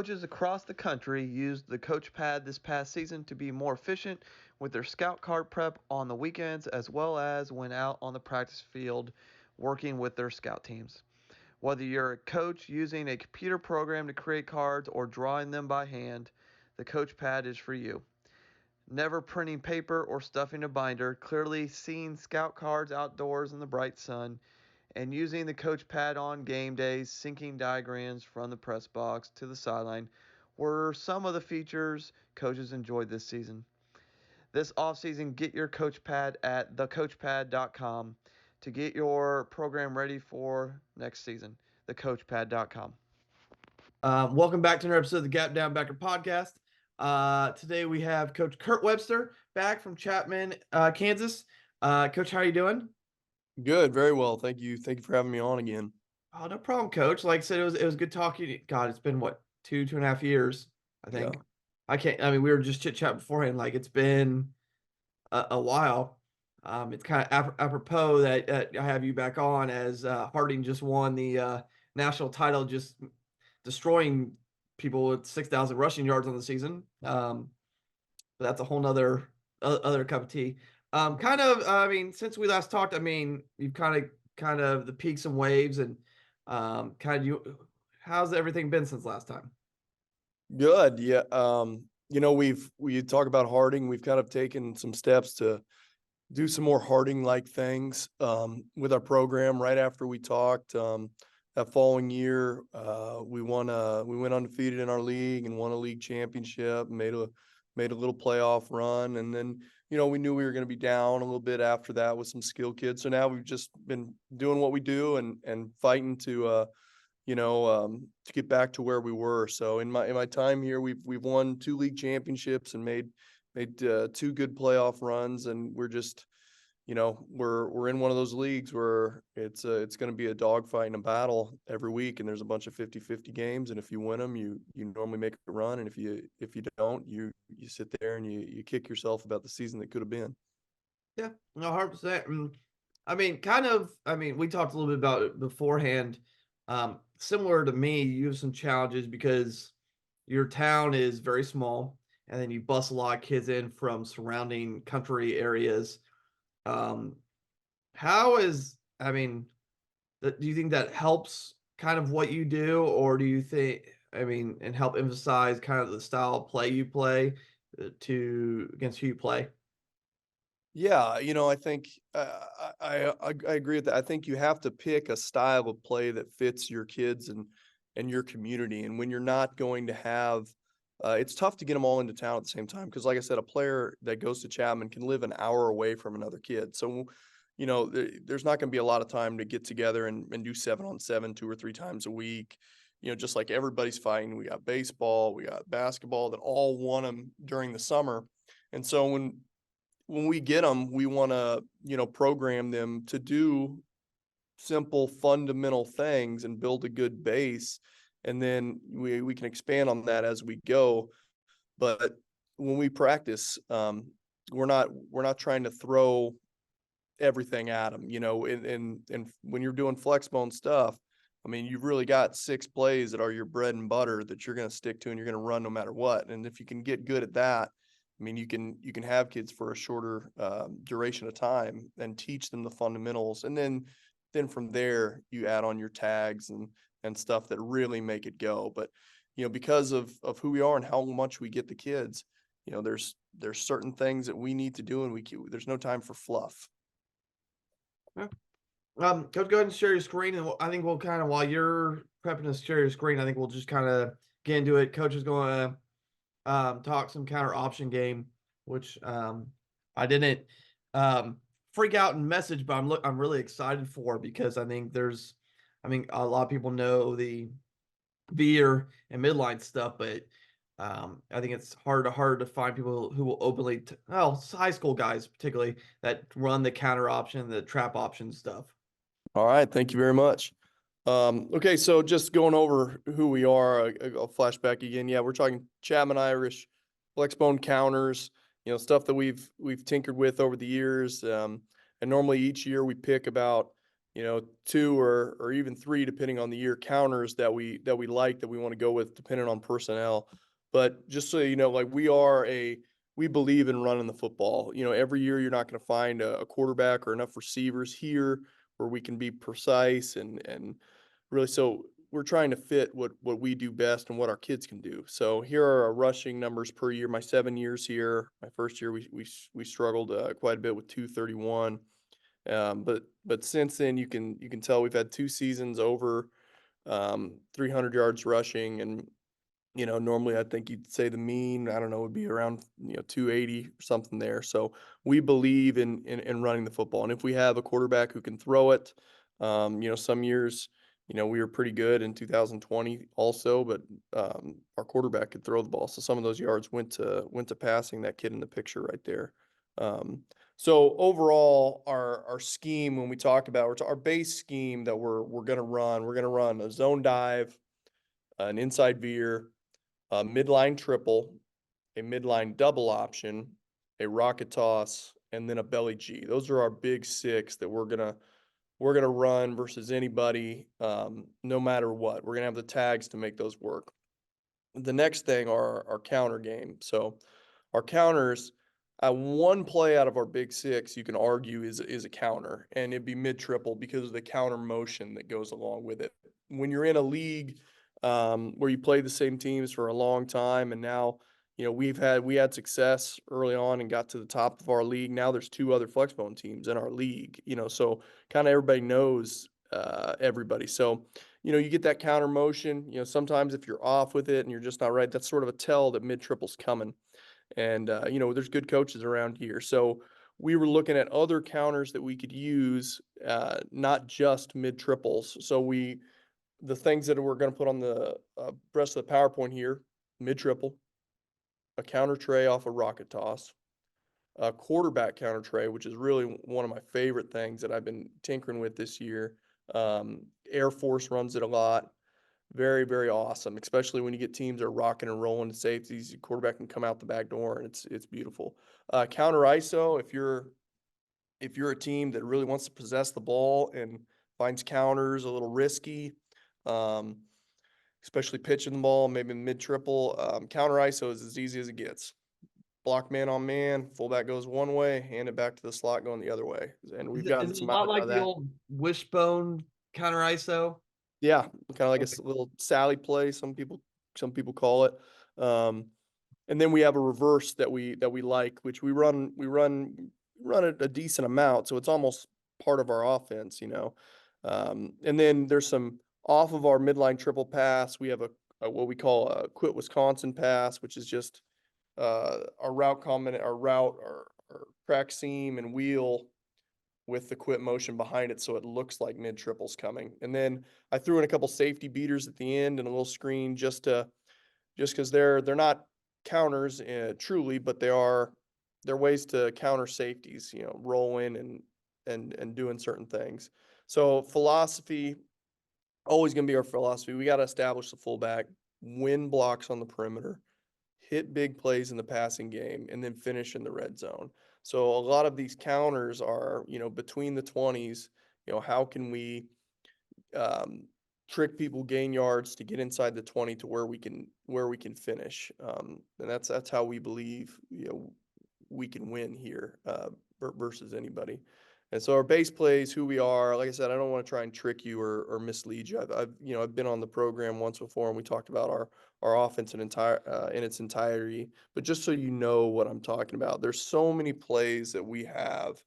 Coaches across the country used the Coachpad this past season to be more efficient with their scout card prep on the weekends as well as when out on the practice field working with their scout teams. Whether you're a coach using a computer program to create cards or drawing them by hand, the Coachpad is for you. Never printing paper or stuffing a binder, clearly seeing scout cards outdoors in the bright sun, and using the coach pad on game days, syncing diagrams from the press box to the sideline were some of the features coaches enjoyed this season. This offseason, get your coach pad at thecoachpad.com to get your program ready for next season. Thecoachpad.com. Welcome back to another episode of the Gap Down Backer podcast. Today we have Coach Kurt Webster back from Chapman, Kansas. Coach, how are you doing? Good, very well. Thank you. Thank you for having me on again. Oh, no problem, Coach. Like I said, it was good talking. God, it's been what, 2.5 years, I think. Yeah. I mean, we were just chit chat beforehand. Like it's been a while. It's kind of apropos that I have you back on as Harding just won the national title, just destroying people with 6,000 rushing yards on the season. But that's a whole nother other cup of tea. I mean, since we last talked, I mean, you've kind of the peaks and waves and kind of how's everything been since last time? Good. Yeah. We talk about Harding. We've kind of taken some steps to do some more Harding-like things with our program. Right after we talked, that following year, we went undefeated in our league and won a league championship, made a little playoff run. And then, we knew we were going to be down a little bit after that with some skill kids. So now we've just been doing what we do and fighting to get back to where we were. So in my time here, we've won 2 league championships and made 2 good playoff runs. And we're just, we're in one of those leagues where it's going to be a dogfight and a battle every week. And there's a bunch of 50-50 games. And if you win them, you normally make a run. And if you don't, you sit there and you kick yourself about the season that could have been. Yeah, no, 100%. I mean, we talked a little bit about it beforehand. Similar to me, you have some challenges because your town is very small, and then you bus a lot of kids in from surrounding country areas. Um, I mean, do you think that helps kind of what you do, or do you think, I mean, and help emphasize kind of the style of play you play against who you play? Yeah, I think I agree with that. I think you have to pick a style of play that fits your kids and your community. And when you're not going to have, it's tough to get them all into town at the same time because, like I said, a player that goes to Chapman can live an hour away from another kid. So, there's not going to be a lot of time to get together and do 7-on-7 2 or 3 times a week. Just like everybody's fighting. We got baseball, we got basketball that all won them during the summer. And so when we get them, we want to, program them to do simple, fundamental things and build a good base. And then we can expand on that as we go. But when we practice, we're not trying to throw everything at them, and when you're doing Flexbone stuff, I mean, you've really got 6 plays that are your bread and butter that you're going to stick to and you're going to run no matter what. And if you can get good at that, I mean, you can have kids for a shorter duration of time and teach them the fundamentals. And then from there, you add on your tags and stuff that really make it go. But, because of who we are and how much we get the kids, there's certain things that we need to do and there's no time for fluff. Yeah. Coach, go ahead and share your screen, and I think we'll kind of, while you're prepping to share your screen, I think we'll just kind of get into it. Coach is going to talk some counter option game, which I didn't freak out and message, but I'm really excited for because I think a lot of people know the veer and midline stuff, but I think it's hard to find people who will openly, high school guys particularly, that run the counter option, the trap option stuff. All right. Thank you very much. Okay, so just going over who we are, I'll flashback again. Yeah, we're talking Chapman Irish, Flexbone counters, stuff that we've tinkered with over the years. And normally each year we pick about 2 or even 3, depending on the year, counters that we like, that we want to go with, depending on personnel. But just so you know, like, we believe in running the football. Every year you're not going to find a quarterback or enough receivers here where we can be precise and really. So we're trying to fit what we do best and what our kids can do. So here are our rushing numbers per year. My 7 years here, my first year we struggled quite a bit with 231. But since then you can tell we've had 2 seasons over 300 yards rushing, and normally I think you'd say the mean, I don't know, would be around 280 or something there. So we believe in running the football, and if we have a quarterback who can throw it, some years we were pretty good in 2020 also, but our quarterback could throw the ball, so some of those yards went to passing that kid in the picture right there. So overall, our scheme, when we talk about our base scheme that we're going to run a zone dive, an inside veer, a midline triple, a midline double option, a rocket toss, and then a belly G. Those are our big 6 that we're gonna run versus anybody, no matter what. We're gonna have the tags to make those work. The next thing are our counter game. So our counters, one play out of our big 6, you can argue is a counter, and it'd be mid triple because of the counter motion that goes along with it. When you're in a league where you play the same teams for a long time, and now we had success early on and got to the top of our league. Now there's 2 other Flexbone teams in our league, so kind of everybody knows everybody. So you get that counter motion. Sometimes if you're off with it and you're just not right, that's sort of a tell that mid triple's coming. And there's good coaches around here, so we were looking at other counters that we could use, not just mid triples. So the things that we're going to put on the rest of the PowerPoint here: mid triple, a counter tray off a rocket toss, a quarterback counter tray, which is really one of my favorite things that I've been tinkering with this year. Air Force runs it a lot. Very, very awesome, especially when you get teams that are rocking and rolling to safeties. Your quarterback can come out the back door, and it's beautiful. Counter ISO, if you're a team that really wants to possess the ball and finds counters a little risky, especially pitching the ball, maybe mid triple, counter ISO is as easy as it gets. Block man on man, fullback goes one way, hand it back to the slot going the other way, and we've gotten Is it some a out lot like of the that. old wishbone counter ISO? Yeah, kind of like Okay. a little Sally play, some people call it. And then we have a reverse that we like, which we run a decent amount, so it's almost part of our offense. And then there's some off of our midline triple pass. We have a what we call a quit Wisconsin pass, which is just our route, our crack seam and wheel with the quit motion behind it, so it looks like mid triple's coming. And then I threw in a couple safety beaters at the end and a little screen just because they're not counters truly, but they're ways to counter safeties, rolling and doing certain things. So philosophy, always going to be our philosophy. We got to establish the fullback, win blocks on the perimeter, hit big plays in the passing game, and then finish in the red zone. So a lot of these counters are, between the 20s, how can we trick people, gain yards to get inside the 20 to where we can finish. And that's how we believe, we can win here versus anybody. And so our base plays, who we are. Like I said, I don't want to try and trick you or mislead you. I've been on the program once before, and we talked about our offense in its entirety. But just so you know what I'm talking about, there's so many plays that we have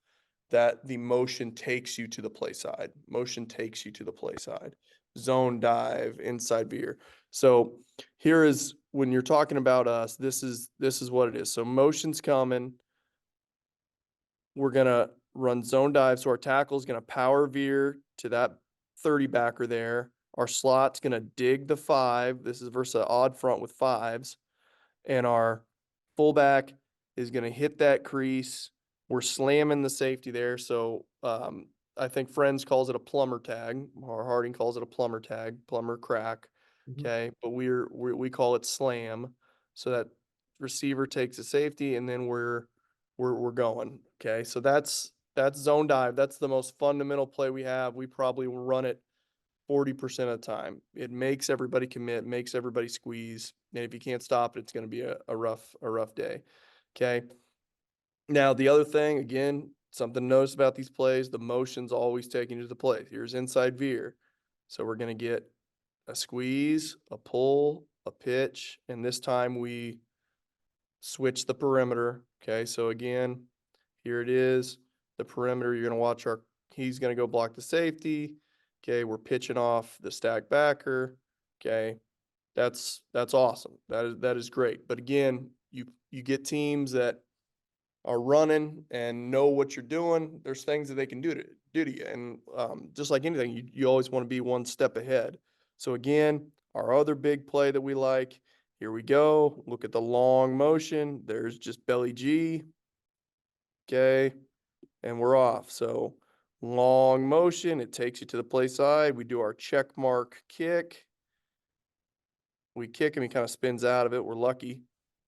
that the motion takes you to the play side. Motion takes you to the play side. Zone dive, inside veer. So here is when you're talking about us, this is what it is. So motion's coming. We're gonna run zone dive. So our tackle is gonna power veer to that 30 backer there. Our slot's gonna dig the 5. This is versus an odd front with 5s. And our fullback is gonna hit that crease. We're slamming the safety there. So I think Friends calls it a plumber tag, or Harding calls it a plumber tag, plumber crack. Okay, but we call it slam. So that receiver takes a safety, and then we're going. Okay, so that's That's zone dive. That's the most fundamental play we have. We probably will run it 40% of the time. It makes everybody commit, makes everybody squeeze. And if you can't stop it, it's going to be a rough day. Okay. Now, the other thing, again, something to notice about these plays, the motion's always taking you to the play. Here's inside veer. So we're going to get a squeeze, a pull, a pitch, and this time we switch the perimeter. Okay, so again, here it is, the perimeter. You're going to watch he's going to go block the safety. Okay, we're pitching off the stack backer. Okay, that's awesome. That is great. But again, you get teams that are running and know what you're doing. There's things that they can do to you, and just like anything, you always want to be one step ahead. So again, our other big play that we like. Here we go. Look at the long motion. There's just belly G. Okay, and we're off. So long motion. It takes you to the play side. We do our check mark kick. We kick him. He kind of spins out of it. We're lucky.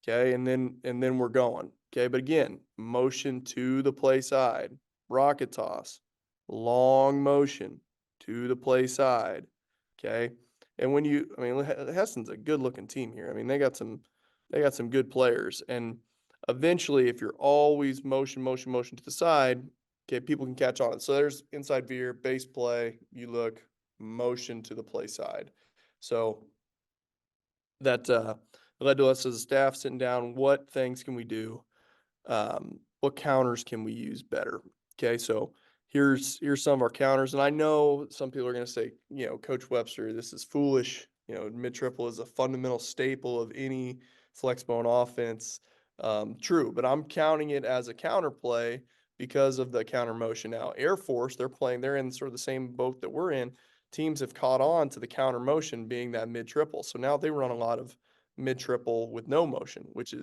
Okay, and then we're going. Okay, but again, motion to the play side, rocket toss, long motion to the play side. Okay, and Hesson's a good looking team here. I mean, they got some good players, and eventually, if you're always motion to the side, okay, people can catch on. So there's inside veer, base play. You look motion to the play side. So that led to us as a staff sitting down. What things can we do? What counters can we use better? Okay, so here's some of our counters, and I know some people are going to say, Coach Webster, this is foolish. Mid triple is a fundamental staple of any Flexbone offense. True, but I'm counting it as a counter play because of the counter motion. Now, Air Force, they're in sort of the same boat that we're in. Teams have caught on to the counter motion being that mid triple, so now they run a lot of mid triple with no motion, which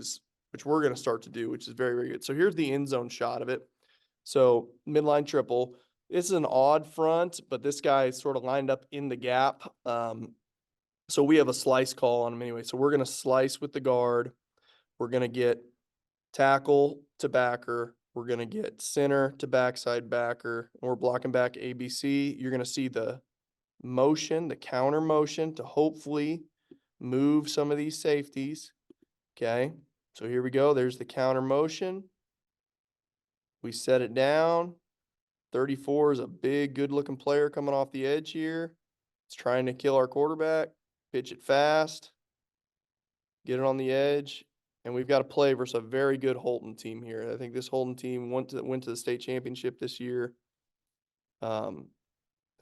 we're going to start to do, which is very, very good. So here's the end zone shot of it. So midline triple. This is an odd front, but this guy is sort of lined up in the gap. So we have a slice call on him anyway. So we're going to slice with the guard. We're going to get tackle to backer. We're going to get center to backside backer. And we're blocking back ABC. You're going to see the motion, the counter motion to hopefully move some of these safeties. Okay. So here we go. There's the counter motion. We set it down. 34 is a big, good-looking player coming off the edge here. It's trying to kill our quarterback. Pitch it fast. Get it on the edge. And we've got to play versus a very good Holton team here. I think this Holton team went to the state championship this year. And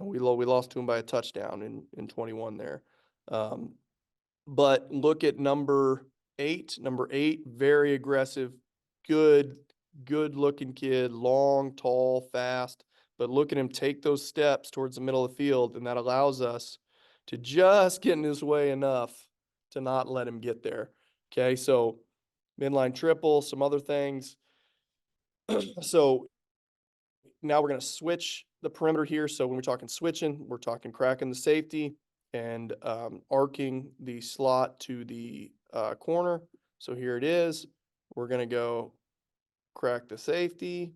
we lost to them by a touchdown in 21 there. But look at number 8. Number 8, very aggressive, good looking kid, long, tall, fast. But look at him take those steps towards the middle of the field, and that allows us to just get in his way enough to not let him get there. Okay, so midline triple, some other things. So now we're going to switch the perimeter here. So when we're talking switching, we're talking cracking the safety and arcing the slot to the corner. So here it is. We're going to go crack the safety,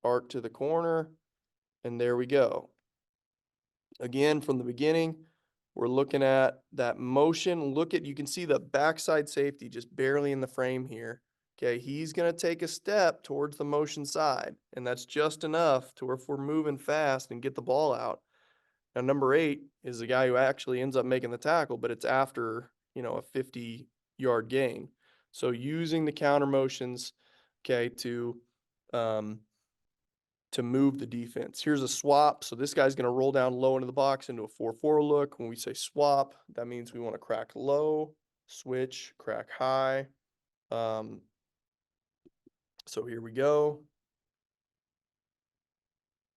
arc to the corner, and there we go. Again, from the beginning, we're looking at that motion. You can see the backside safety just barely in the frame here. Okay, he's going to take a step towards the motion side, and that's just enough to where if we're moving fast and get the ball out. Now, number 8 is the guy who actually ends up making the tackle, but it's after, a 50-yard gain. So using the counter motions, okay, to move the defense. Here's a swap. So this guy's going to roll down low into the box into a 4-4 look. When we say swap, that means we want to crack low, switch, crack high. So here we go.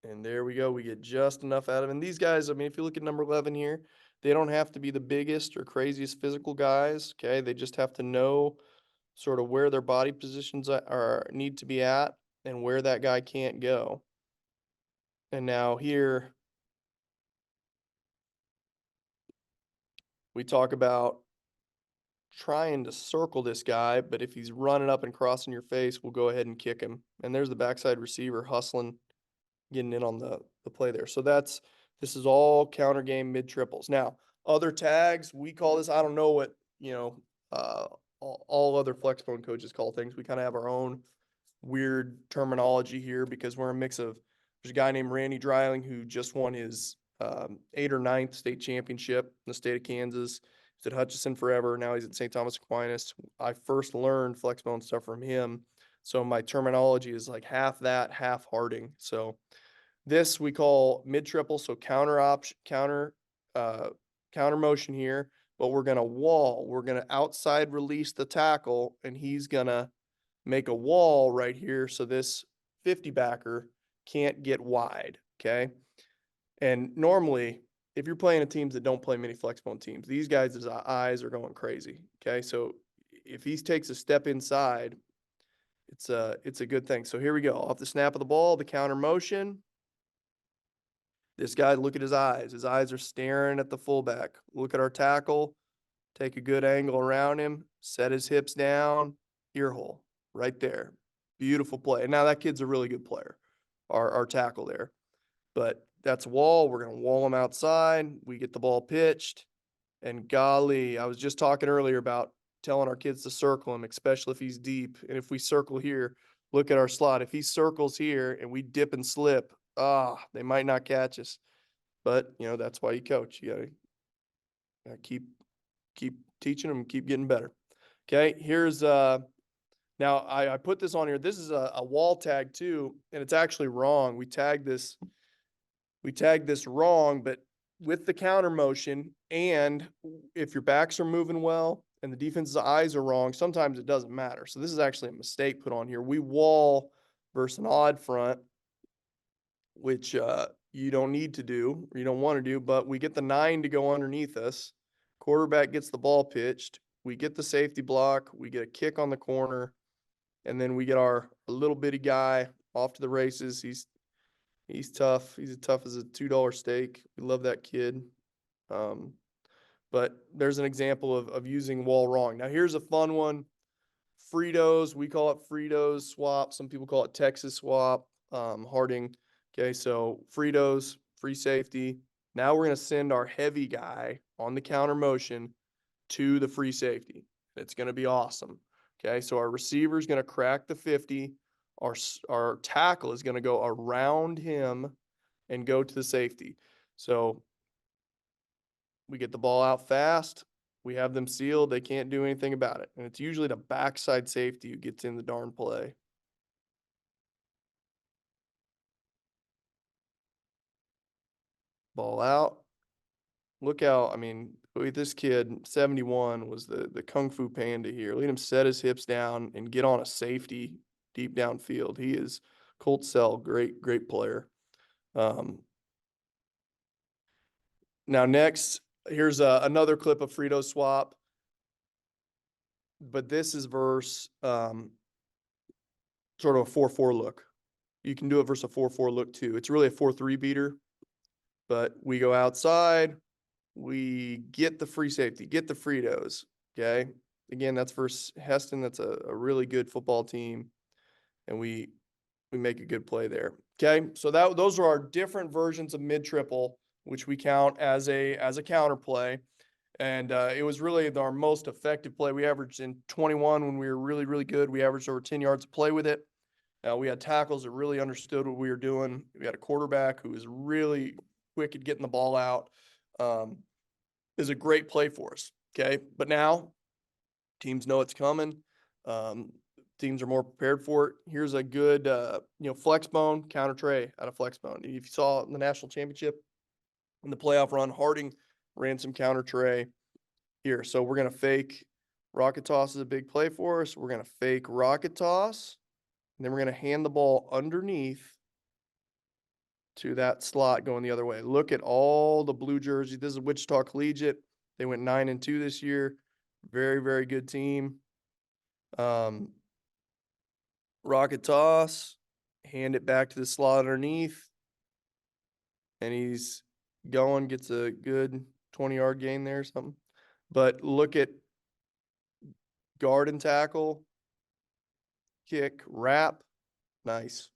And there we go. We get just enough out of him. And these guys, if you look at number 11 here, they don't have to be the biggest or craziest physical guys. Okay. They just have to know sort of where their body positions need to be at and where that guy can't go. And now here we talk about trying to circle this guy, but if he's running up and crossing your face, we'll go ahead and kick him. And there's the backside receiver hustling getting in on the play there. So this is all counter game mid triples. Now, other tags, we call this, I don't know what, all other Flexbone coaches call things. We kind of have our own weird terminology here because we're a mix of, there's a guy named Randy Dreiling who just won his 8th or 9th state championship in the state of Kansas. He's at Hutchinson forever. Now he's at St. Thomas Aquinas. I first learned Flexbone stuff from him. So my terminology is like half that, half Harding. So this we call mid triple. So counter motion here, but we're going to wall. We're going to outside release the tackle, and he's going to make a wall right here. So this 50 backer can't get wide. Okay. And normally, if you're playing a teams that don't play many Flexbone teams, these guys' eyes are going crazy. Okay. So if he takes a step inside, it's a good thing. So here we go. Off the snap of the ball, the counter motion. This guy, look at his eyes. His eyes are staring at the fullback. Look at our tackle. Take a good angle around him. Set his hips down. Ear hole right there. Beautiful play. And now that kid's a really good player, our tackle there. But that's wall. We're going to wall him outside. We get the ball pitched. And golly, I was just talking earlier about telling our kids to circle him, especially if he's deep. And if we circle here, look at our slot. If he circles here and we dip and slip, they might not catch us. But, that's why you coach. You gotta keep teaching them, keep getting better. Okay, here's now I put this on here. This is a wall tag too, and it's actually wrong. We tagged this wrong, but with the counter motion, and if your backs are moving well and the defense's eyes are wrong, sometimes it doesn't matter. So this is actually a mistake put on here. We wall versus an odd front, which you don't need to do, or you don't want to do, but we get the 9 to go underneath us. Quarterback gets the ball pitched. We get the safety block. We get a kick on the corner, and then we get our little bitty guy off to the races. He's tough. He's as tough as a $2 steak. We love that kid. But there's an example of using wall wrong. Now here's a fun one. Fritos, we call it Fritos swap. Some people call it Texas swap. Harding. Okay, so Fritos, free safety. Now we're going to send our heavy guy on the counter motion to the free safety. It's going to be awesome. Okay, so our receiver is going to crack the 50. Our tackle is going to go around him and go to the safety. So we get the ball out fast. We have them sealed. They can't do anything about it. And it's usually the backside safety who gets in the darn play. Ball out. Look out. This kid, 71, was the Kung Fu Panda here. Let him set his hips down and get on a safety deep downfield. He is Colt Cell, great player. Now next, here's another clip of Frito swap. But this is versus sort of a 4-4 look. You can do it versus a 4-4 look too. It's really a 4-3 beater. But we go outside, we get the free safety, get the Fritos, okay? Again, that's versus Heston. That's a really good football team, and we make a good play there, okay? So those are our different versions of mid-triple, which we count as a counter play, and it was really our most effective play. We averaged in 21 when we were really, really good. We averaged over 10 yards of play with it. We had tackles that really understood what we were doing. We had a quarterback who was really quick at getting the ball out. Is a great play for us. Okay. But now teams know it's coming. Teams are more prepared for it. Here's a good, Flexbone counter tray out of Flexbone. If you saw in the national championship in the playoff run, Harding ran some counter tray here. So we're going to fake rocket toss is a big play for us. We're going to fake rocket toss, and then we're going to hand the ball underneath to that slot going the other way. Look at all the blue jerseys. This is Wichita Collegiate. They went 9-2 this year. Very, very good team. Rocket toss, hand it back to the slot underneath, and he's going, gets a good 20-yard gain there or something. But look at guard and tackle, kick, wrap. Nice.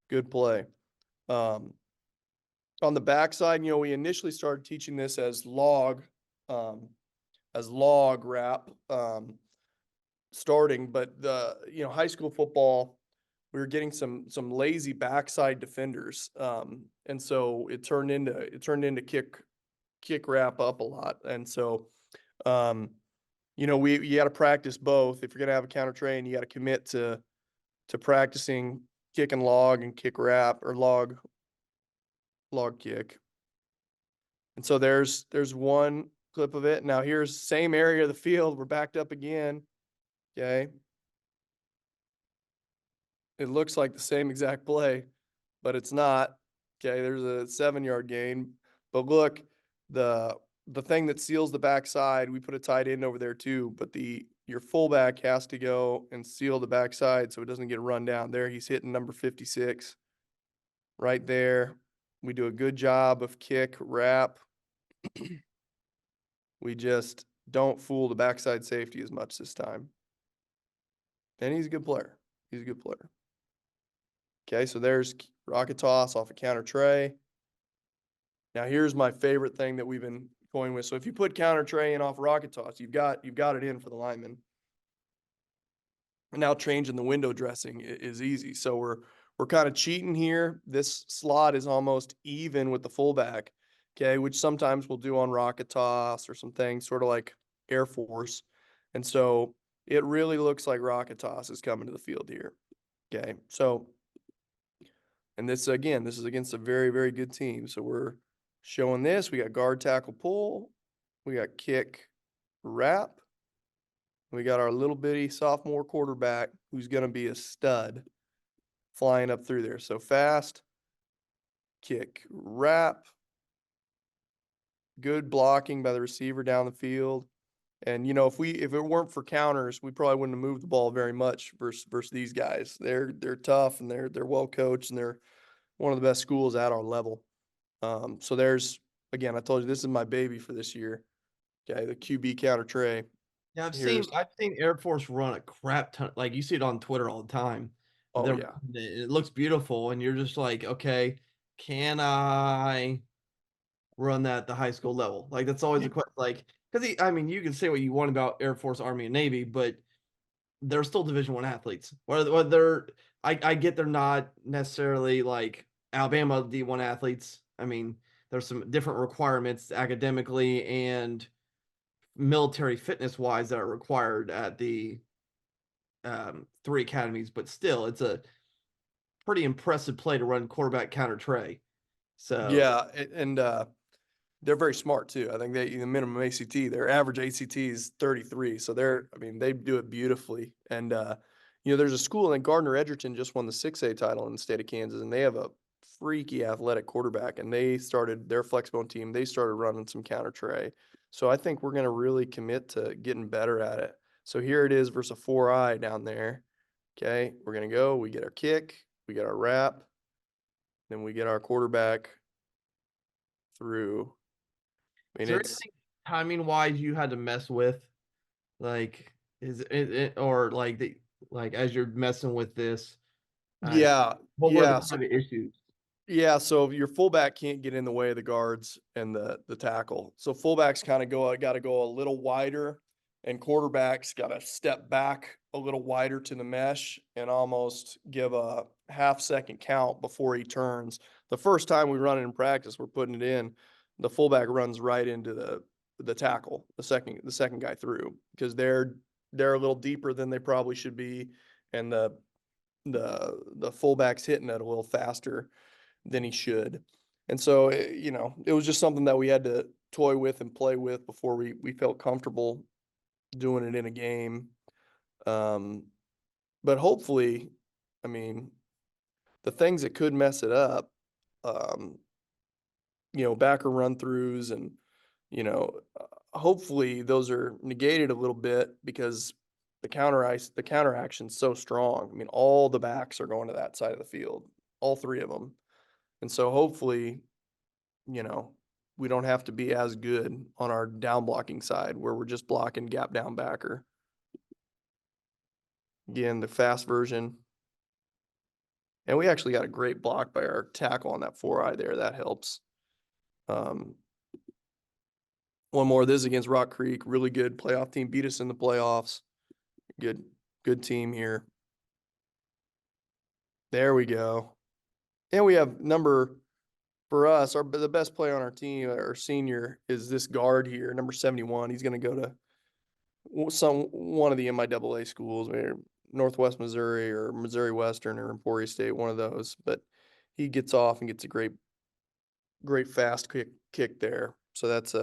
Good play. On the backside, you know, we initially started teaching this as log wrap, starting, but you know, high school football, we were getting some lazy backside defenders. And so it turned into kick wrap up a lot. And so, you know, you got to practice both. If you're going to have a counter train, you got to commit to practicing kick and log and kick wrap, or log kick. And so there's one clip of it. Now here's same area of the field. We're backed up again. Okay. It looks like the same exact play, but it's not. Okay, there's a 7-yard gain. But look, the thing that seals the backside, we put a tight end over there too, but your fullback has to go and seal the backside so it doesn't get run down. There, he's hitting number 56 right there. We do a good job of kick, wrap. We just don't fool the backside safety as much this time. And he's a good player. He's a good player. Okay, so there's rocket toss off a counter tray. Now here's my favorite thing that we've been going with. So if you put counter tray in off rocket toss, you've got it in for the lineman. And now changing the window dressing is easy. So we're kind of cheating here. This slot is almost even with the fullback, okay, which sometimes we'll do on rocket toss or some things sort of like Air Force. And so it really looks like rocket toss is coming to the field here. Okay, so, and this is against a very, very good team. So we're showing this. We got guard, tackle, pull. We got kick, wrap. We got our little bitty sophomore quarterback who's going to be a stud flying up through there. So fast, kick, wrap. Good blocking by the receiver down the field. And, you know, if it weren't for counters, we probably wouldn't have moved the ball very much versus these guys. They're tough and they're well coached and they're one of the best schools at our level. So there's, again, I told you this is my baby for this year. Okay, the QB counter tray. Yeah, I've seen Air Force run a crap ton. Like you see it on Twitter all the time. Oh yeah, it looks beautiful, and you're just like, okay, can I run that at the high school level? Like that's always a question. Like, because I mean, you can say what you want about Air Force, Army, and Navy, but they're still Division I athletes. Whether I get they're not necessarily like Alabama D1 athletes. I mean, there's some different requirements academically and military fitness wise that are required at the 3 academies, but still it's a pretty impressive play to run quarterback counter tray. So yeah, and they're very smart too. I think the minimum ACT, their average ACT is 33. So they do it beautifully. And you know, there's a school in Gardner Edgerton just won the 6A title in the state of Kansas, and they have a freaky athletic quarterback, and they started their Flexbone team. They started running some counter tray. So I think we're going to really commit to getting better at it. So here it is versus a 4I down there. Okay, we're going to go. We get our kick. We get our wrap. Then we get our quarterback through. I mean, is there anything timing wise you had to mess with? Like, is it or like as you're messing with this? Yeah, What were the kind of issues? Yeah, so your fullback can't get in the way of the guards and the tackle. So fullbacks kind of got to go a little wider, and quarterbacks got to step back a little wider to the mesh and almost give a half-second count before he turns. The first time we run it in practice, we're putting it in, the fullback runs right into the tackle, the second guy through, because they're a little deeper than they probably should be, and the fullback's hitting it a little faster than he should. And so, you know, it was just something that we had to toy with and play with before we felt comfortable doing it in a game. But hopefully, I mean, the things that could mess it up, you know, backer run throughs and, you know, hopefully those are negated a little bit because the counter action's so strong. I mean, all the backs are going to that side of the field, all 3 of them. And so hopefully, you know, we don't have to be as good on our down blocking side where we're just blocking gap down backer. Again, the fast version. And we actually got a great block by our tackle on that 4-eye there. That helps. One more. This is against Rock Creek. Really good playoff team. Beat us in the playoffs. Good team here. There we go. And we have for us, the best player on our team, our senior, is this guard here, number 71. He's going to go to one of the MIAA schools, Northwest Missouri or Missouri Western or Emporia State, one of those. But he gets off and gets a great fast kick there. So that's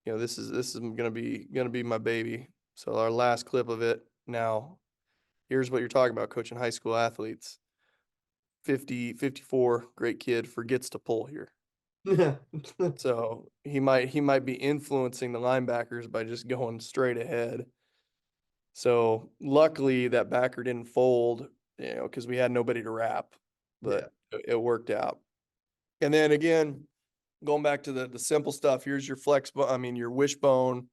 this is gonna be my baby. So our last clip of it. Now, here's what you're talking about, coaching high school athletes. 54, great kid, forgets to pull here. So he might be influencing the linebackers by just going straight ahead. So luckily that backer didn't fold, because we had nobody to wrap, but it worked out. And then again, going back to the simple stuff, here's your your wishbone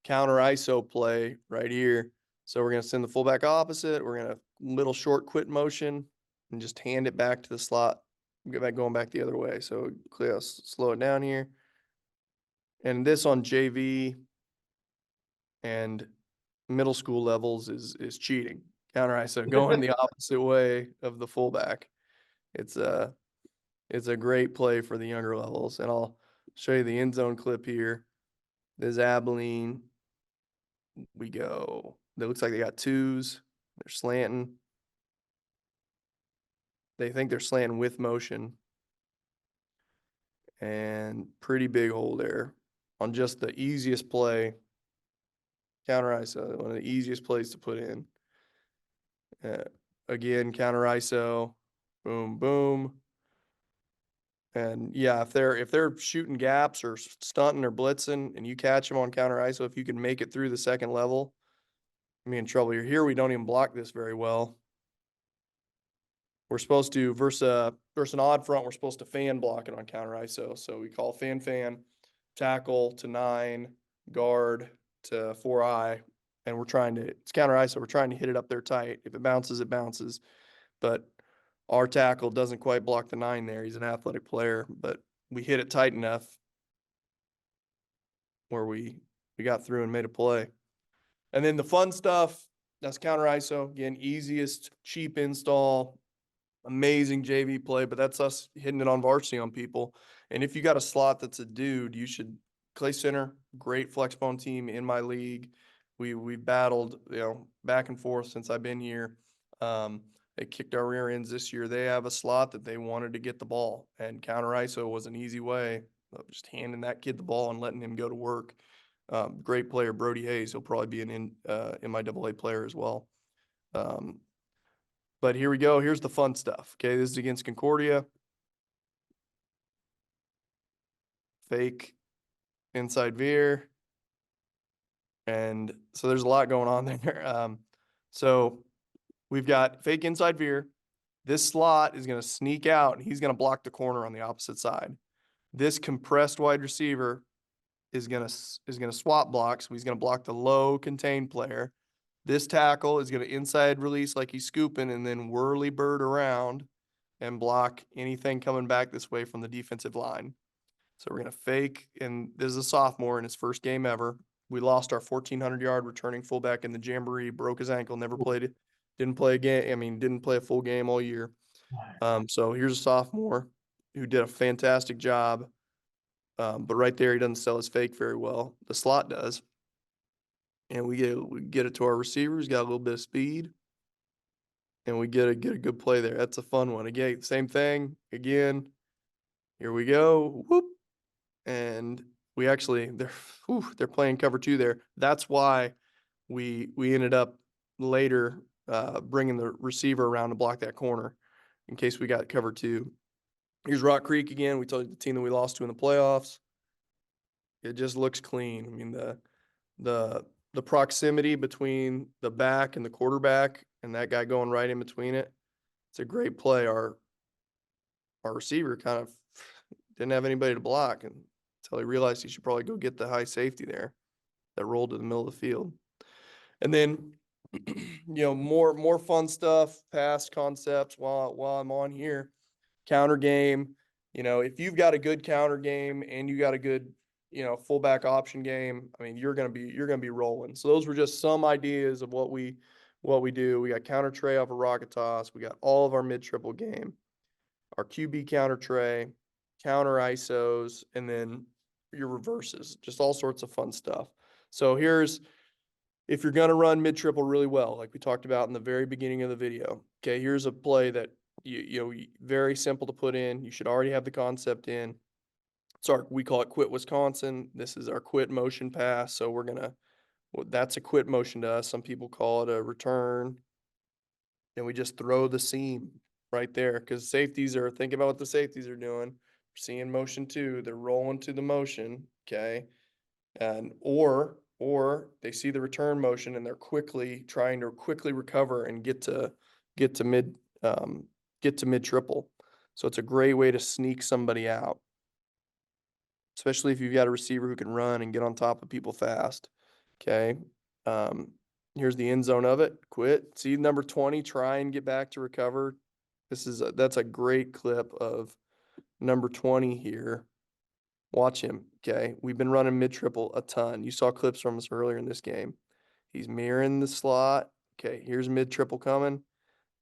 counter ISO play right here. So we're going to send the fullback opposite. We're going to little short quit motion and just hand it back to the slot. Going back the other way. So slow it down here. And this on JV and middle school levels is cheating. Counter ISO, going the opposite way of the fullback. It's a great play for the younger levels. And I'll show you the end zone clip here. This Abilene. It looks like they got twos. They're slanting. They think they're slanting with motion. And pretty big hole there on just the easiest play. Counter ISO, one of the easiest plays to put in. Again, counter ISO, boom, boom. And yeah, if they're shooting gaps or stunting or blitzing and you catch them on counter ISO, if you can make it through the second level, I mean, in trouble. You're here. We don't even block this very well. We're supposed to, versus an odd front, we're supposed to fan block it on counter ISO. So we call fan, tackle to 9, guard to 4-eye, and it's counter ISO. We're trying to hit it up there tight. If it bounces, it bounces. But our tackle doesn't quite block the 9 there. He's an athletic player, but we hit it tight enough where we got through and made a play. And then the fun stuff, that's counter ISO. Again, easiest, cheap install, amazing JV play, but that's us hitting it on varsity on people. And if you got a slot that's a dude, you should Clay Center, great Flexbone team in my league. We've battled, back and forth since I've been here. They kicked our rear ends this year. They have a slot that they wanted to get the ball, and counter ISO was an easy way of just handing that kid the ball and letting him go to work. Great player, Brody Hayes. He'll probably be an MIAA player as well. But here we go. Here's the fun stuff. Okay, this is against Concordia. Fake inside veer. And so there's a lot going on there. So we've got fake inside veer. This slot is going to sneak out, and he's going to block the corner on the opposite side. This compressed wide receiver is going to swap blocks. So he's going to block the low contained player. This tackle is going to inside release like he's scooping and then whirly bird around and block anything coming back this way from the defensive line. So we're going to fake, and this is a sophomore in his first game ever. We lost our 1,400-yard returning fullback in the jamboree, broke his ankle, never played it, didn't play a full game all year. So here's a sophomore who did a fantastic job. But right there, he doesn't sell his fake very well. The slot does. And we get it to our receivers, got a little bit of speed, and we get a good play there. That's a fun one. Again, same thing. Again, here we go. Whoop. And we actually, they're playing cover 2 there. That's why we ended up later bringing the receiver around to block that corner in case we got cover 2. Here's Rock Creek again. We told you the team that we lost to in the playoffs. It just looks clean. I mean, the proximity between the back and the quarterback and that guy going right in between it. It's a great play. Our receiver kind of didn't have anybody to block until he realized he should probably go get the high safety there that rolled to the middle of the field. And then more fun stuff, past concepts while I'm on here. Counter game. If you've got a good counter game and you got a good, fullback option game, I mean, you're gonna be rolling. So those were just some ideas of what we do. We got counter tray off a rocket toss. We got all of our mid triple game, our QB counter tray, counter ISOs, and then your reverses, just all sorts of fun stuff. So if you're going to run mid triple really well, like we talked about in the very beginning of the video, okay, here's a play that very simple to put in. You should already have the concept in. We call it quit Wisconsin. This is our quit motion pass. So that's a quit motion to us. Some people call it a return. And we just throw the seam right there, because think about what the safeties are doing. Seeing motion two, they're rolling to the motion, okay? And or they see the return motion and they're trying to quickly recover and get to mid triple. So it's a great way to sneak somebody out, especially if you've got a receiver who can run and get on top of people fast. Okay. Here's the end zone of it. Quit. See number 20, try and get back to recover. That's a great clip of number 20 here. Watch him. Okay. We've been running mid triple a ton. You saw clips from us earlier in this game. He's mirroring the slot. Okay. Here's mid triple coming.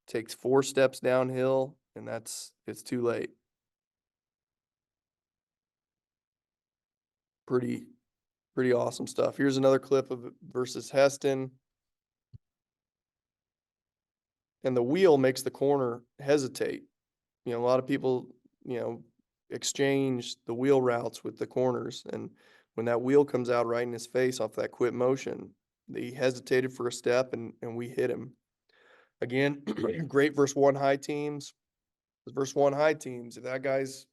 Takes 4 steps downhill, and it's too late. Pretty awesome stuff. Here's another clip of it versus Heston. And the wheel makes the corner hesitate. A lot of people, exchange the wheel routes with the corners. And when that wheel comes out right in his face off that quit motion, he hesitated for a step and we hit him. Again, great versus one high teams. Versus one high teams, if that guy's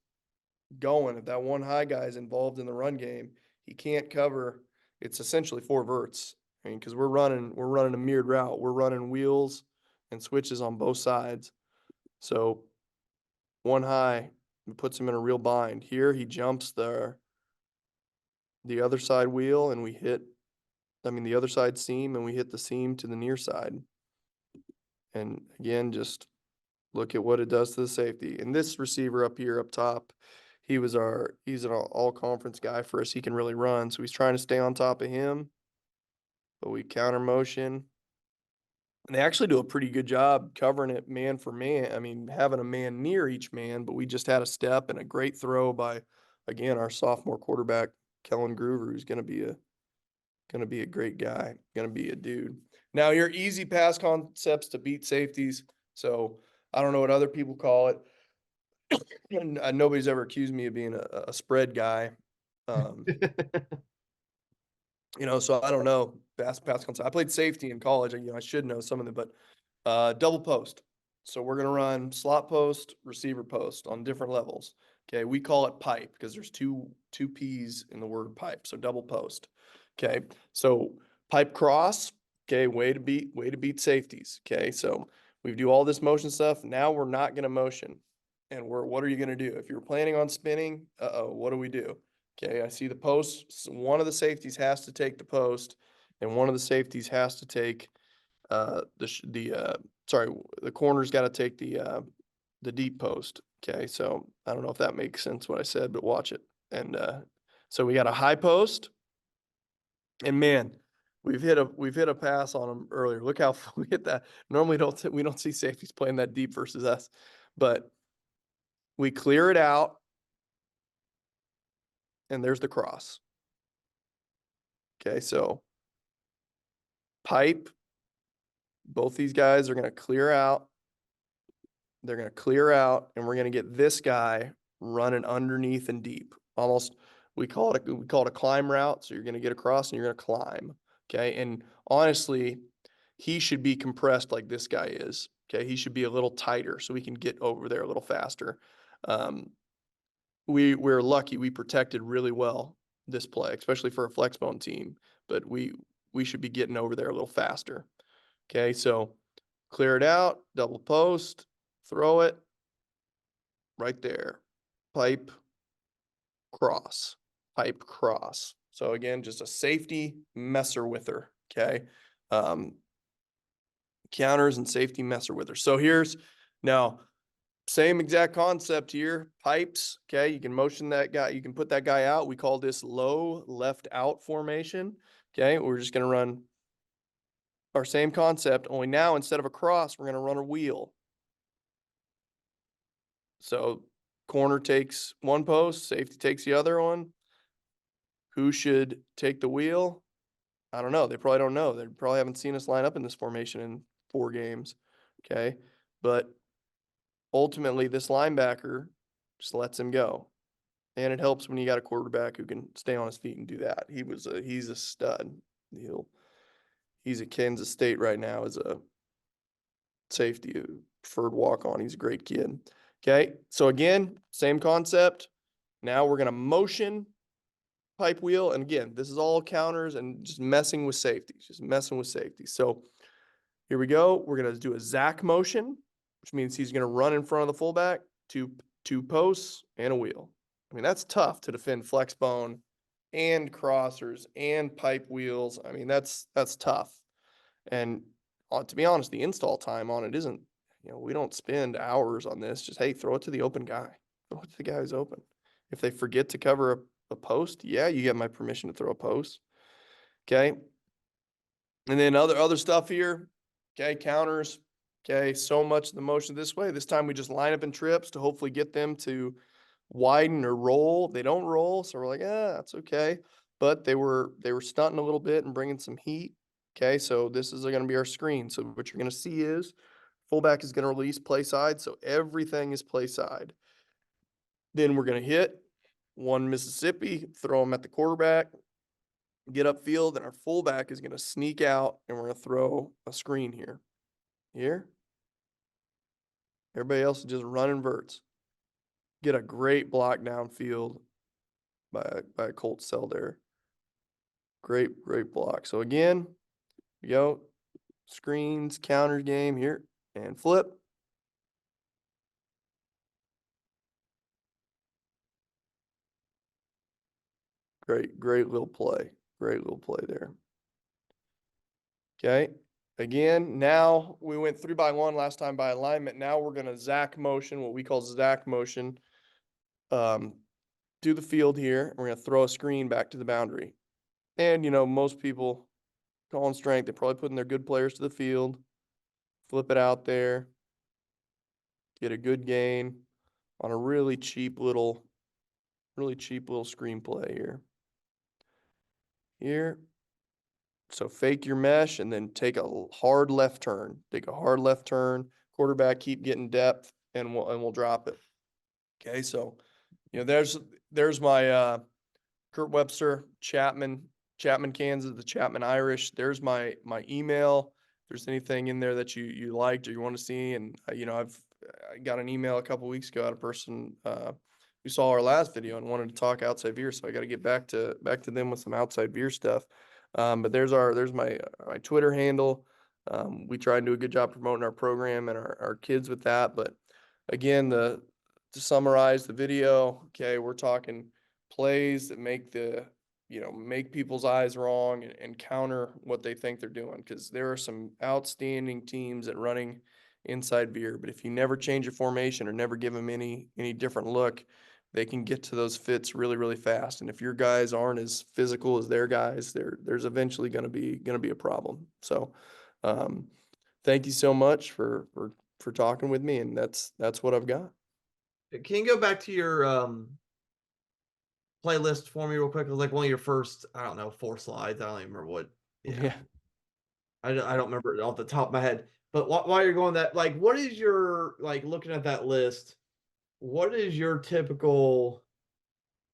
going, if that one high guy's involved in the run game, he can't cover. It's essentially 4 verts. I mean, because we're running a mirrored route. We're running wheels and switches on both sides. So one high puts him in a real bind. Here he jumps the other side wheel and the other side seam, and we hit the seam to the near side. And again, just look at what it does to the safety. And this receiver up here up top, he's an all conference guy for us. He can really run. So he's trying to stay on top of him, but we counter motion. And they actually do a pretty good job covering it man for man. I mean, having a man near each man, but we just had a step and a great throw by, again, our sophomore quarterback, Kellen Groover, who's going to be a great guy, going to be a dude. Now, your easy pass concepts to beat safeties. So I don't know what other people call it. And nobody's ever accused me of being a spread guy. So I don't know pass concept. I played safety in college. I should know some of them, but double post. So we're gonna run slot post, receiver post on different levels. Okay, we call it pipe because there's two P's in the word pipe. So double post. Okay, so pipe cross. Okay, way to beat safeties. Okay, so we do all this motion stuff. Now we're not gonna motion, and what are you gonna do if you're planning on spinning? What do we do? Okay, I see the post. One of the safeties has to take the post, and one of the safeties has to take the corner's got to take the deep post. Okay, so I don't know if that makes sense what I said, but watch it. And so we got a high post, and man, we've hit a pass on them earlier. Look how we hit that. Normally we don't see safeties playing that deep versus us, but we clear it out. And there's the cross. Okay, so pipe, both these guys are going to clear out. They're going to clear out, and we're going to get this guy running underneath and deep. Almost, we call it a climb route. So you're going to get across and you're going to climb. Okay, and honestly, he should be compressed like this guy is. Okay, he should be a little tighter so we can get over there a little faster. We're lucky we protected really well this play, especially for a Flexbone team, but we should be getting over there a little faster. Okay, so clear it out, double post, throw it right there. Pipe cross. So again, just a safety messer with her. Okay. counters and safety messer with her. So here's now same exact concept here. Pipes. Okay. You can motion that guy. You can put that guy out. We call this low left out formation. Okay. We're just going to run our same concept, only now instead of a cross, we're going to run a wheel. So corner takes one post, safety takes the other one. Who should take the wheel? I don't know. They probably don't know. They probably haven't seen us line up in this formation in 4 games. Okay. But ultimately, this linebacker just lets him go. And it helps when you got a quarterback who can stay on his feet and do that. He's a stud. He's at Kansas State right now as a safety, a preferred walk-on. He's a great kid. Okay. So again, same concept. Now we're going to motion pipe wheel. And again, this is all counters and just messing with safety, So here we go. We're going to do a Zach motion, which means he's going to run in front of the fullback, two posts and a wheel. I mean, that's tough to defend Flexbone and crossers and pipe wheels. I mean, that's tough. And to be honest, the install time on it isn't, we don't spend hours on this. Just, hey, throw it to the open guy. Throw it to the guy who's open. If they forget to cover a post, yeah, you get my permission to throw a post. Okay. And then other stuff here. Okay. Counters. Okay. So much of the motion this way. This time we just line up in trips to hopefully get them to widen or roll. They don't roll. So we're like, that's okay. But they were stunting a little bit and bringing some heat. Okay. So this is going to be our screen. So what you're going to see is fullback is going to release play side. So everything is play side. Then we're going to hit one Mississippi, throw them at the quarterback, get upfield, and our fullback is going to sneak out, and we're going to throw a screen here. Here. Everybody else is just running verts. Get a great block downfield by a Colt cell there. Great block. So again, we go screens, counter game here, and flip. Great little play. Great little play there. Okay. Again, now we went 3-by-1 last time by alignment. Now we're going to Zach motion, what we call Zach motion. Do the field here. We're going to throw a screen back to the boundary. And, most people calling strength, they're probably putting their good players to the field. Flip it out there. Get a good gain on a really cheap little screen play here. Here. So fake your mesh and then take a hard left turn. Take a hard left turn. Quarterback, keep getting depth, and we'll drop it. Okay, so there's my Kurt Webster, Chapman, Kansas, the Chapman Irish. There's my email. If there's anything in there that you liked or you want to see, and I got an email a couple weeks ago out of a person who saw our last video and wanted to talk outside veer, so I got to get back to them with some outside veer stuff. But there's my Twitter handle. We try and do a good job promoting our program and our kids with that. But again, to summarize the video, okay, we're talking plays that make people's eyes wrong and counter what they think they're doing. Because there are some outstanding teams at running inside veer, but if you never change your formation or never give them any different look, they can get to those fits really, really fast. And if your guys aren't as physical as their guys, there's eventually going to be a problem. So, thank you so much for talking with me. And that's what I've got. Can you go back to your playlist for me real quick? It was like one of your first, 4 slides. I don't even remember what. Yeah. I don't remember it off the top of my head. But while you're going that, what is your, looking at that list, what is your typical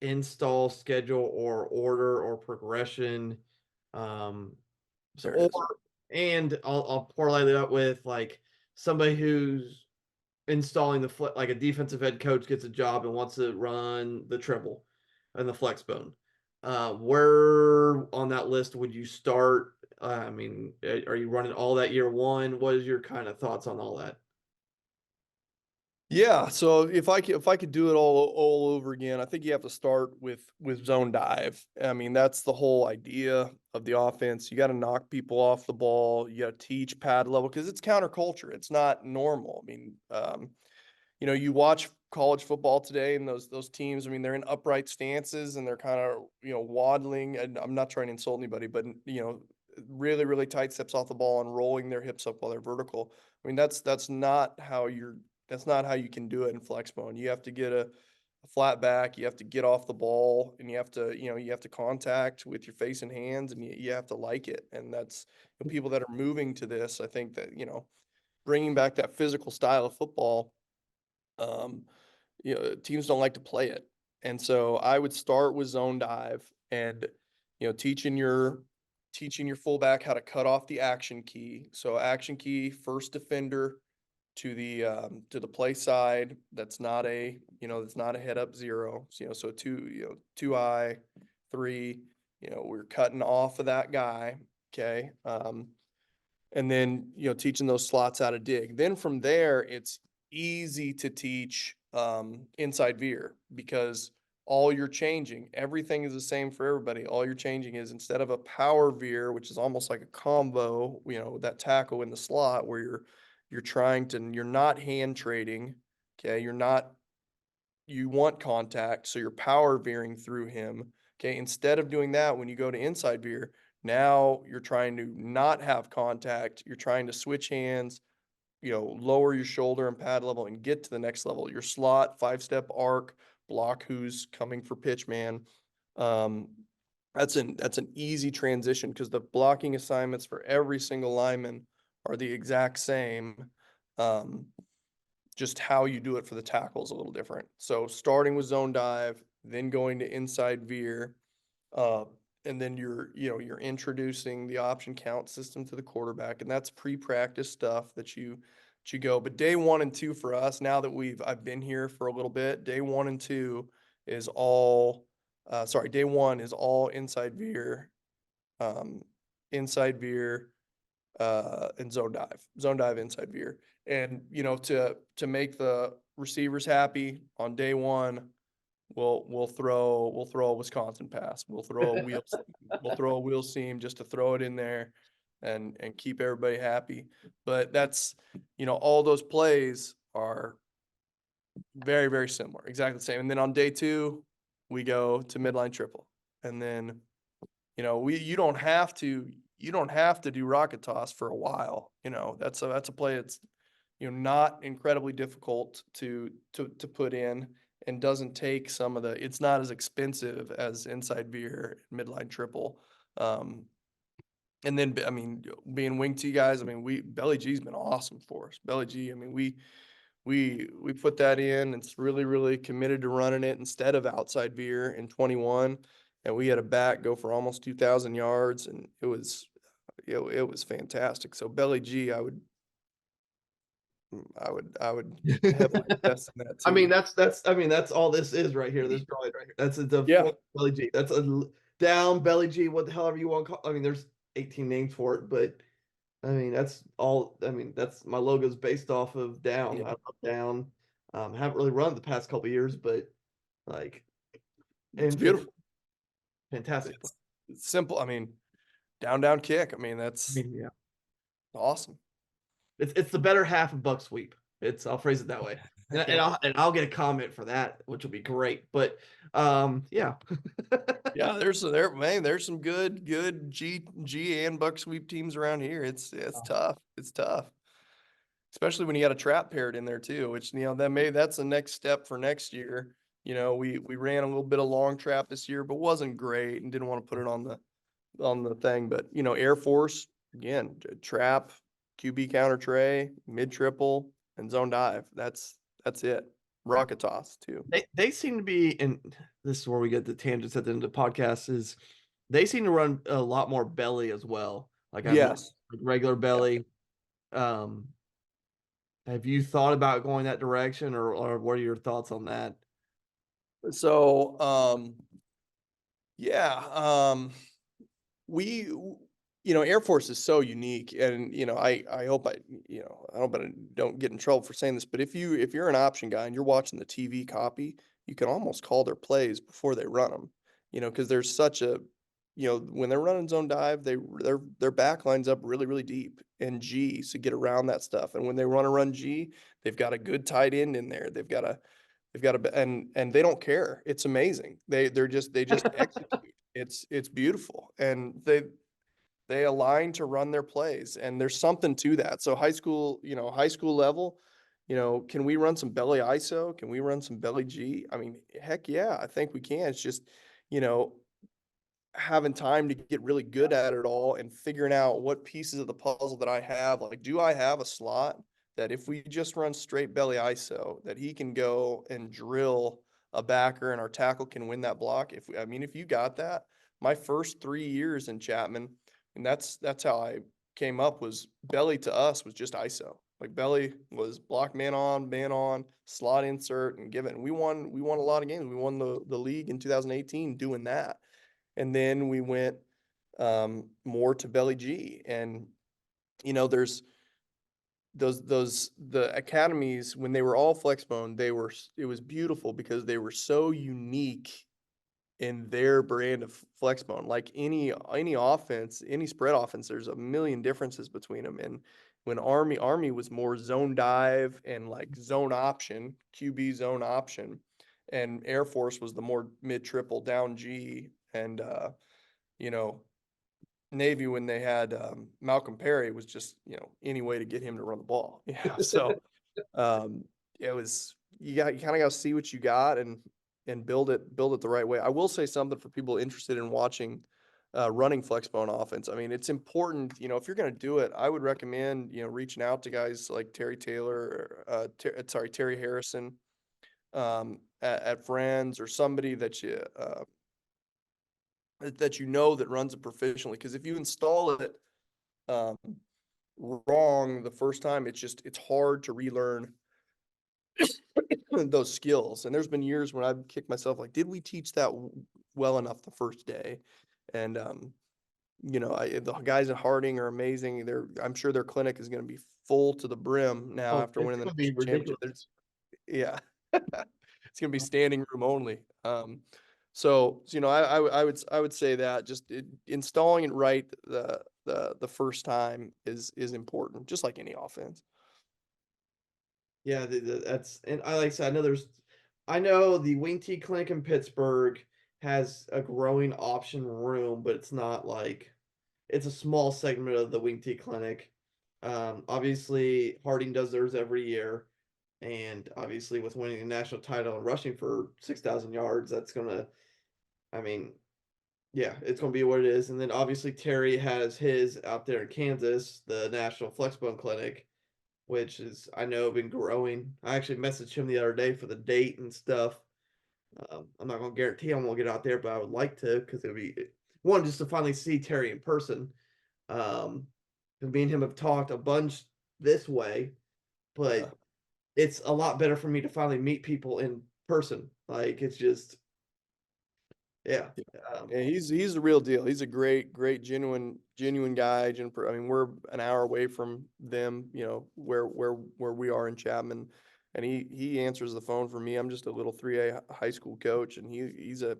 install schedule or order or progression? And I'll parlay that up with somebody who's installing a defensive head coach gets a job and wants to run the triple and the Flexbone. Where on that list would you start? Are you running all that year one? What is your kind of thoughts on all that? Yeah, so if I could do it all over again, I think you have to start with zone dive. I mean, that's the whole idea of the offense. You got to knock people off the ball. You got to teach pad level because it's counterculture. It's not normal. I mean, you watch college football today and those teams, I mean, they're in upright stances and they're kind of, waddling. And I'm not trying to insult anybody, but really, really tight steps off the ball and rolling their hips up while they're vertical. I mean, that's not how you can do it in Flexbone. You have to get a flat back, you have to get off the ball, and you have to contact with your face and hands, and you have to like it. And that's people that are moving to this, I think that, bringing back that physical style of football, um, teams don't like to play it. And so I would start with zone dive and, teaching your fullback how to cut off the action key. So action key, first defender to the play side. That's not a head up zero. So two eye, three, we're cutting off of that guy. Okay. And then, teaching those slots how to dig. Then from there, it's easy to teach inside veer because all you're changing, everything is the same for everybody. All you're changing is instead of a power veer, which is almost like a combo, that tackle in the slot where you're not hand trading. Okay. You want contact. So you're power veering through him. Okay. Instead of doing that, when you go to inside veer, now you're trying to not have contact. You're trying to switch hands, lower your shoulder and pad level and get to the next level. Your slot, 5-step arc, block who's coming for pitch man. That's an easy transition because the blocking assignments for every single lineman are the exact same. Just how you do it for the tackle is a little different. So starting with zone dive, then going to inside veer, and then you're introducing the option count system to the quarterback, and that's pre-practice stuff that you go. But day 1 and 2 for us, now that I've been here for a little bit, day 1 and 2 is all day 1 is all inside veer, inside veer, and zone dive, inside veer. And to make the receivers happy on day 1, we'll throw a Wisconsin pass. We'll throw a wheel seam just to throw it in there and keep everybody happy. But that's, all those plays are very, very similar, exactly the same. And then on day 2, we go to midline triple. And then, you don't have to do rocket toss for a while. That's a play that's, not incredibly difficult to put in and doesn't take it's not as expensive as inside veer, midline triple. And then, I mean, being wing T guys, I mean, Belly G's been awesome for us. Belly G, I mean, we put that in. It's really, really committed to running it instead of outside veer in 21. And we had a back go for almost 2,000 yards, and it was fantastic. So Belly G, I would heavily invest in that too. I mean, that's all this is right here. This drawing right here. That's the Yeah. belly G. That's a down belly G, however you want to call it. I mean, there's 18 names for it, but I mean, that's all. I mean, that's my logo's based off of down. Yeah. I love down. Haven't really run the past couple of years, but like, It's beautiful. Fantastic. It's simple. I mean, down kick. I mean, that's yeah, awesome. it's the better half of buck sweep. I'll phrase it that way. And I'll get a comment for that, which will be great. But yeah. Yeah, there's some good G and buck sweep teams around here. It's tough. It's tough. Especially when you got a trap paired in there too, which that's the next step for next year. We ran a little bit of long trap this year, but wasn't great and didn't want to put it on the thing. But Air Force, again, trap, QB counter tray, mid triple, and zone dive. That's it. Rocket toss too. They seem to be, and this is where we get the tangents at the end of the podcast, is they seem to run a lot more belly as well. Like yes, like regular belly. Yeah. Have you thought about going that direction, or what are your thoughts on that? So yeah, we Air Force is so unique, and I hope I hope I don't get in trouble for saying this, but if you're an option guy and you're watching the TV copy, you can almost call their plays before they run them, because there's such a, when they're running zone dive, their back lines up really really deep and G to get around that stuff, and when they want to run G, they've got a good tight end in there. And they don't care. It's amazing. They just execute. It's beautiful, and they align to run their plays, and there's something to that. So high school level, can we run some belly ISO? Can we run some belly G? I mean, heck yeah, I think we can. It's just, you know, having time to get really good at it all and figuring out what pieces of the puzzle that I have. Like, do I have a slot that if we just run straight belly ISO, that he can go and drill a backer and our tackle can win that block? If you got that, my first 3 years in Chapman, and that's how I came up, was belly to us was just ISO. Like belly was block man on, slot insert and give it. And we won a lot of games. We won the league in 2018 doing that. And then we went more to belly G. And there's the academies when they were all Flexbone, it was beautiful because they were so unique in their brand of Flexbone. Like any offense, any spread offense, there's a million differences between them. And when Army was more zone dive and like zone option, QB zone option, and Air Force was the more mid triple down G, and you know, Navy, when they had Malcolm Perry, was just, any way to get him to run the ball. Yeah. So it was, you kind of got to see what you got and build it the right way. I will say something for people interested in watching running Flexbone offense. I mean, it's important, if you're going to do it, I would recommend, reaching out to guys like Terry Taylor, Terry Harrison, at Friends, or somebody that that runs it proficiently. Because if you install it um, wrong the first time, it's hard to relearn those skills. And there's been years when I've kicked myself, like, did we teach that well enough the first day? And the guys at Harding are amazing. I'm sure their clinic is going to be full to the brim now after It's winning the gonna be national championship. ridiculous. Yeah. It's going to be standing room only. So I would say that just installing it right the first time is important, just like any offense. Yeah, that's, and like I said, I know the Wing T Clinic in Pittsburgh has a growing option room, but it's not like, it's a small segment of the Wing T Clinic. Obviously Harding does theirs every year, and obviously with winning the national title and rushing for 6,000 yards, that's gonna, I mean, yeah, it's gonna be what it is. And then obviously Terry has his out there in Kansas, the National Flexbone Clinic, which is, I know, been growing. I actually messaged him the other day for the date and stuff. I'm not gonna guarantee I'm gonna get out there, but I would like to, because it would be one, just to finally see Terry in person. And me and him have talked a bunch this way, but it's a lot better for me to finally meet people in person. Like, it's just, yeah. Yeah, he's the real deal. He's a great genuine guy. I mean, we're an hour away from them, where we are in Chapman, and he answers the phone for me. I'm just a little 3A high school coach, and he's a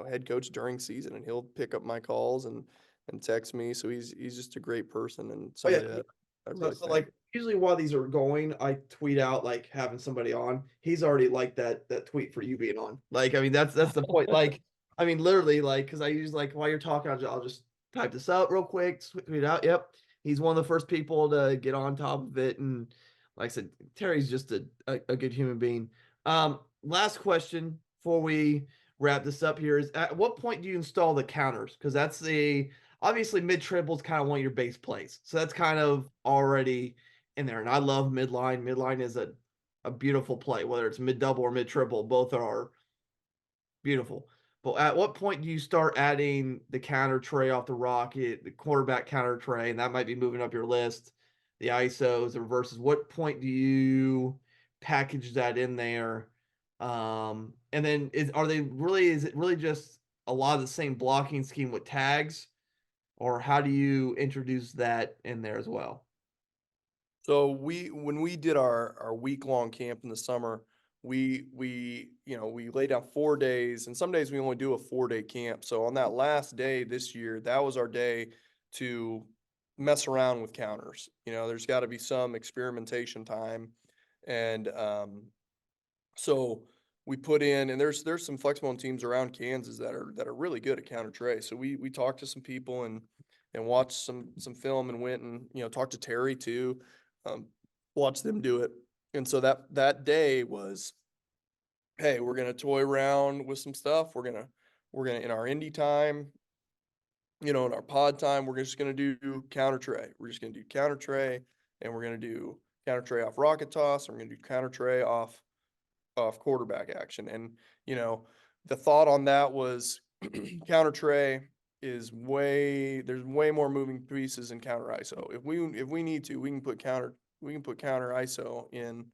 head coach during season, and he'll pick up my calls and text me. So he's just a great person, and Oh yeah. somebody that I So, really so thank. like usually while these are going, I tweet out like having somebody on. He's already liked that tweet for you being on. Like, I mean, that's the point. Like, I mean, literally, like, because I usually, like, while you're talking, I'll just type this out real quick, tweet it out. Yep, he's one of the first people to get on top of it, and like I said, Terry's just a good human being. Last question before we wrap this up here is: at what point do you install the counters? Because that's obviously mid triple is kind of one of your base plays, so that's kind of already in there. And I love midline. Midline is a beautiful play, whether it's mid double or mid triple, both are beautiful. But at what point do you start adding the counter tray off the rocket, the quarterback counter tray, and that might be moving up your list, the ISOs, the reverses? What point do you package that in there? And then is it really just a lot of the same blocking scheme with tags? or how do you introduce that in there as well? So when we did our week-long camp in the summer, we we lay down 4 days, and some days we only do a 4-day camp. So on that last day this year, that was our day to mess around with counters. There's got to be some experimentation time, and so we put in, and there's some Flexbone teams around Kansas that are really good at counter trey. So we talked to some people and watched some film, and went and talked to Terry too, um, watched them do it. And so that day was, hey, we're gonna toy around with some stuff. We're gonna in our indie time, in our pod time, we're just gonna do counter tray. We're just gonna do counter tray, and we're gonna do counter tray off rocket toss, and we're gonna do counter tray off quarterback action. And the thought on that was counter tray there's way more moving pieces in counter ISO. If we need to, we can put counter ISO in,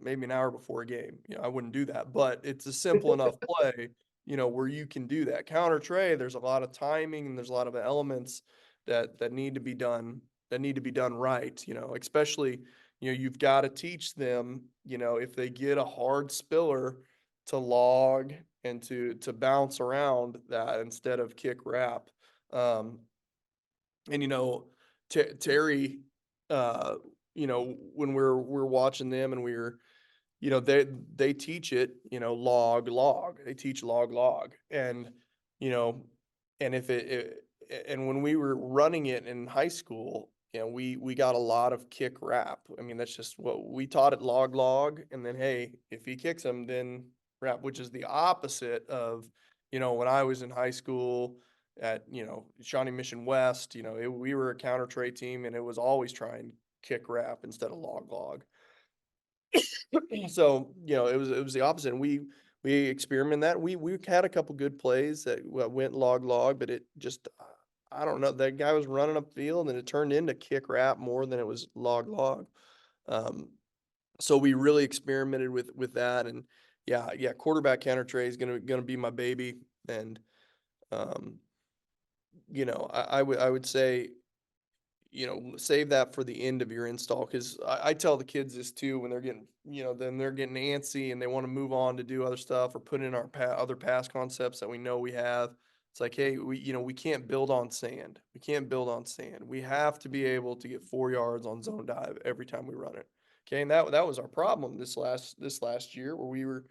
maybe an hour before a game. I wouldn't do that, but it's a simple enough play, where you can do that. Counter tray, there's a lot of timing and there's a lot of elements that need to be done, right, especially, you've got to teach them, if they get a hard spiller, to log and to bounce around that instead of kick wrap. And Terry, when we're watching them, and they teach it, log. They teach log. And you know, and if and when we were running it in high school, we got a lot of kick wrap. I mean, that's just what we taught it, log, and then, hey, if he kicks him, then wrap, which is the opposite of, when I was in high school at, Shawnee Mission West, we were a counter tray team, and it was always trying kick wrap instead of log. So, it was the opposite. And we experimented that. We had a couple good plays that went log, but it just, I don't know. That guy was running up field, and it turned into kick wrap more than it was log. So we really experimented with that. And yeah, quarterback counter tray is gonna be my baby. And I would say, save that for the end of your install, because I tell the kids this too when they're getting, then they're getting antsy and they want to move on to do other stuff or put in our other pass concepts that we know we have. It's like, hey, we can't build on sand. We can't build on sand. We have to be able to get 4 yards on zone dive every time we run it. Okay, and that was our problem this last year, where we were,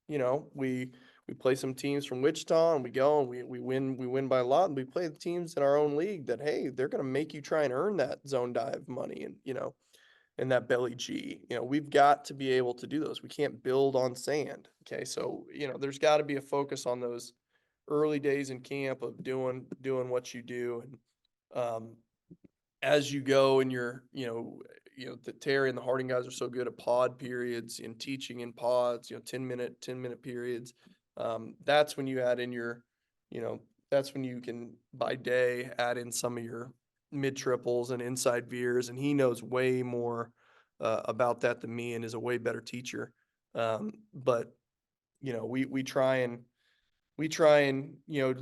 we play some teams from Wichita, and we go and we win by a lot, and we play the teams in our own league that, hey, they're going to make you try and earn that zone dive money, and that belly G. We've got to be able to do those. We can't build on sand. Okay, so there's got to be a focus on those early days in camp of doing what you do. And as you go, and the Terry and the Harding guys are so good at pod periods and teaching in pods, 10-minute periods. That's when you add in that's when you can, by day, add in some of your mid triples and inside veers. And he knows way more about that than me, and is a way better teacher. But we try and,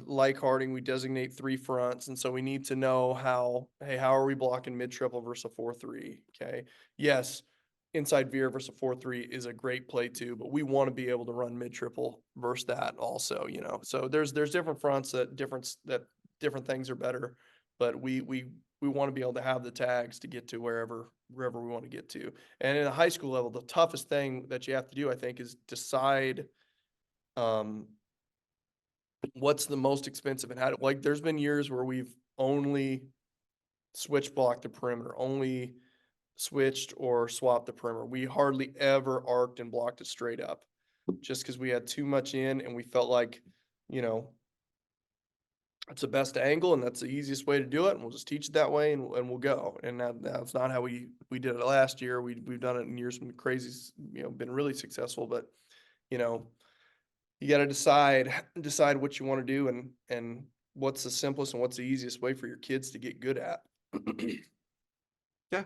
like Harding, we designate 3 fronts. And so we need to know how are we blocking mid triple versus a 4-3? Okay. Yes. Inside veer versus a 4-3 is a great play too, but we want to be able to run mid triple versus that also, so there's different fronts that different things are better, but we want to be able to have the tags to get to wherever we want to get to. And in a high school level, the toughest thing that you have to do, I think, is decide, what's the most expensive, and like, there's been years where we've only switch blocked the perimeter, only switched or swapped the perimeter. We hardly ever arced and blocked it straight up, just because we had too much in, and we felt like, it's the best angle and that's the easiest way to do it, and we'll just teach it that way, and we'll go. And that's not how we did it last year. We've done it in years from crazy, been really successful, but you got to decide what you want to do, and what's the simplest and what's the easiest way for your kids to get good at. Yeah.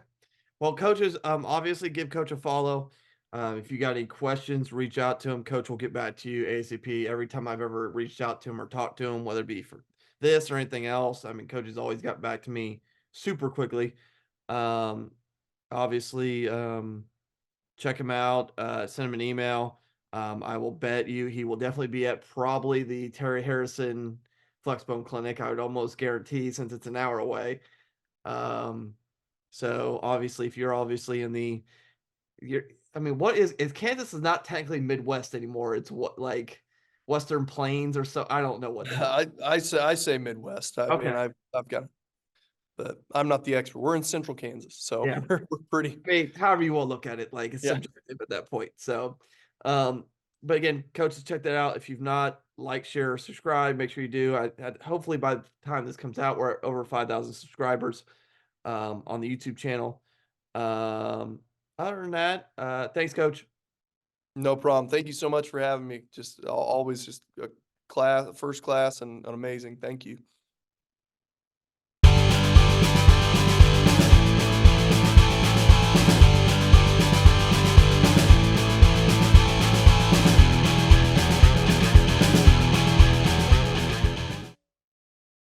Well, coaches, obviously give Coach a follow. If you got any questions, reach out to him. Coach will get back to you ASAP. Every time I've ever reached out to him or talked to him, whether it be for this or anything else, I mean, Coach has always got back to me super quickly. Obviously, check him out, send him an email. I will bet you he will definitely be at probably the Terry Harrison Flexbone Clinic. I would almost guarantee, since it's an hour away. So obviously, if you're obviously in the, I mean, what is Kansas is not technically Midwest anymore. It's what, like Western Plains or so. I don't know what the hell. I say Midwest. I mean, Okay. I've got, but I'm not the expert. We're in Central Kansas, so Yeah. we're pretty. I mean, however you want to look at it, like it's Yeah. subjective at that point. So, but again, coaches, check that out. If you've not, like, share, subscribe, make sure you do. Hopefully by the time this comes out, we're at over 5,000 subscribers on the YouTube channel. Other than that, thanks, Coach. No problem. Thank you so much for having me. Just always just a class, first class, and amazing. Thank you.